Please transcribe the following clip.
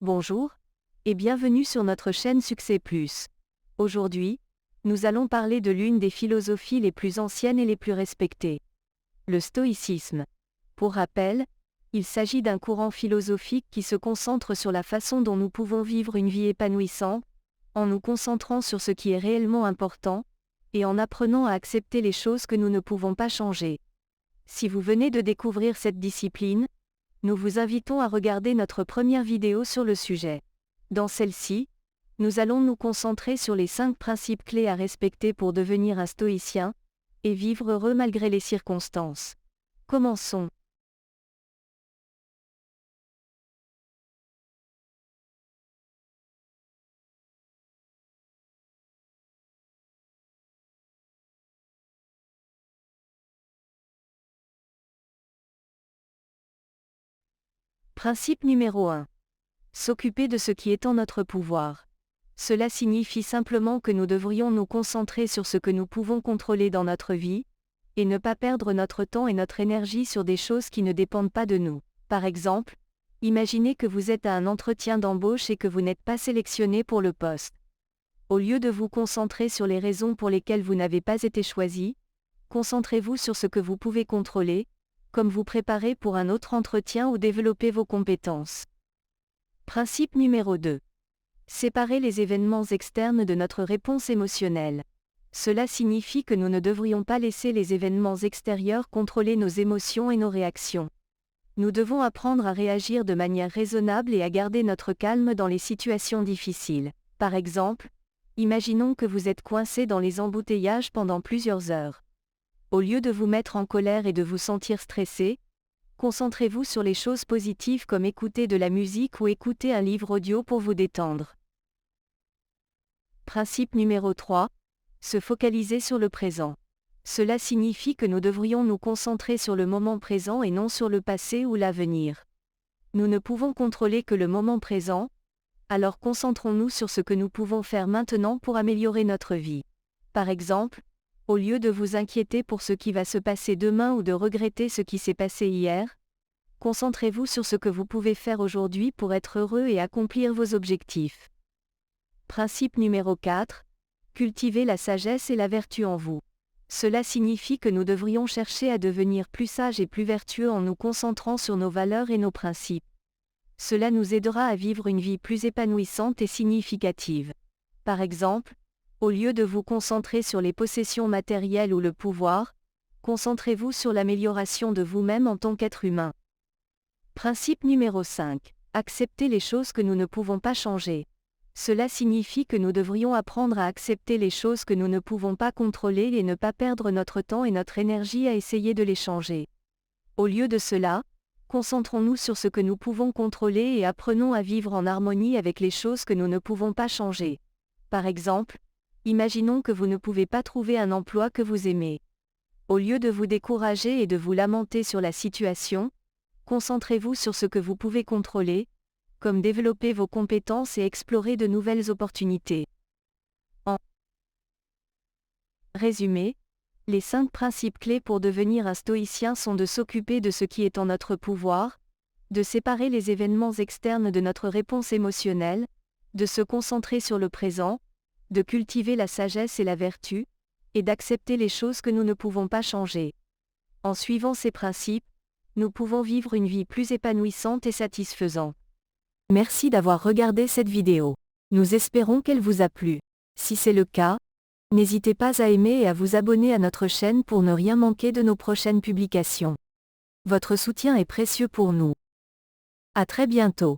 Bonjour, et bienvenue sur notre chaîne Succès Plus. Aujourd'hui, nous allons parler de l'une des philosophies les plus anciennes et les plus respectées. Le stoïcisme. Pour rappel, il s'agit d'un courant philosophique qui se concentre sur la façon dont nous pouvons vivre une vie épanouissante, en nous concentrant sur ce qui est réellement important, et en apprenant à accepter les choses que nous ne pouvons pas changer. Si vous venez de découvrir cette discipline, nous vous invitons à regarder notre première vidéo sur le sujet. Dans celle-ci, nous allons nous concentrer sur les 5 principes clés à respecter pour devenir un stoïcien, et vivre heureux malgré les circonstances. Commençons. Principe numéro 1. S'occuper de ce qui est en notre pouvoir. Cela signifie simplement que nous devrions nous concentrer sur ce que nous pouvons contrôler dans notre vie, et ne pas perdre notre temps et notre énergie sur des choses qui ne dépendent pas de nous. Par exemple, imaginez que vous êtes à un entretien d'embauche et que vous n'êtes pas sélectionné pour le poste. Au lieu de vous concentrer sur les raisons pour lesquelles vous n'avez pas été choisi, concentrez-vous sur ce que vous pouvez contrôler, comme vous préparer pour un autre entretien ou développer vos compétences. Principe numéro 2. Séparer les événements externes de notre réponse émotionnelle. Cela signifie que nous ne devrions pas laisser les événements extérieurs contrôler nos émotions et nos réactions. Nous devons apprendre à réagir de manière raisonnable et à garder notre calme dans les situations difficiles. Par exemple, imaginons que vous êtes coincé dans les embouteillages pendant plusieurs heures. Au lieu de vous mettre en colère et de vous sentir stressé, concentrez-vous sur les choses positives comme écouter de la musique ou écouter un livre audio pour vous détendre. Principe numéro 3. Se focaliser sur le présent. Cela signifie que nous devrions nous concentrer sur le moment présent et non sur le passé ou l'avenir. Nous ne pouvons contrôler que le moment présent, alors concentrons-nous sur ce que nous pouvons faire maintenant pour améliorer notre vie. Par exemple, au lieu de vous inquiéter pour ce qui va se passer demain ou de regretter ce qui s'est passé hier, concentrez-vous sur ce que vous pouvez faire aujourd'hui pour être heureux et accomplir vos objectifs. Principe numéro 4. Cultiver la sagesse et la vertu en vous. Cela signifie que nous devrions chercher à devenir plus sages et plus vertueux en nous concentrant sur nos valeurs et nos principes. Cela nous aidera à vivre une vie plus épanouissante et significative. Par exemple, au lieu de vous concentrer sur les possessions matérielles ou le pouvoir, concentrez-vous sur l'amélioration de vous-même en tant qu'être humain. Principe numéro 5. Accepter les choses que nous ne pouvons pas changer. Cela signifie que nous devrions apprendre à accepter les choses que nous ne pouvons pas contrôler et ne pas perdre notre temps et notre énergie à essayer de les changer. Au lieu de cela, concentrons-nous sur ce que nous pouvons contrôler et apprenons à vivre en harmonie avec les choses que nous ne pouvons pas changer. Par exemple, imaginons que vous ne pouvez pas trouver un emploi que vous aimez. Au lieu de vous décourager et de vous lamenter sur la situation, concentrez-vous sur ce que vous pouvez contrôler, comme développer vos compétences et explorer de nouvelles opportunités. En résumé, les 5 principes clés pour devenir un stoïcien sont de s'occuper de ce qui est en notre pouvoir, de séparer les événements externes de notre réponse émotionnelle, de se concentrer sur le présent, de cultiver la sagesse et la vertu, et d'accepter les choses que nous ne pouvons pas changer. En suivant ces principes, nous pouvons vivre une vie plus épanouissante et satisfaisante. Merci d'avoir regardé cette vidéo. Nous espérons qu'elle vous a plu. Si c'est le cas, n'hésitez pas à aimer et à vous abonner à notre chaîne pour ne rien manquer de nos prochaines publications. Votre soutien est précieux pour nous. À très bientôt.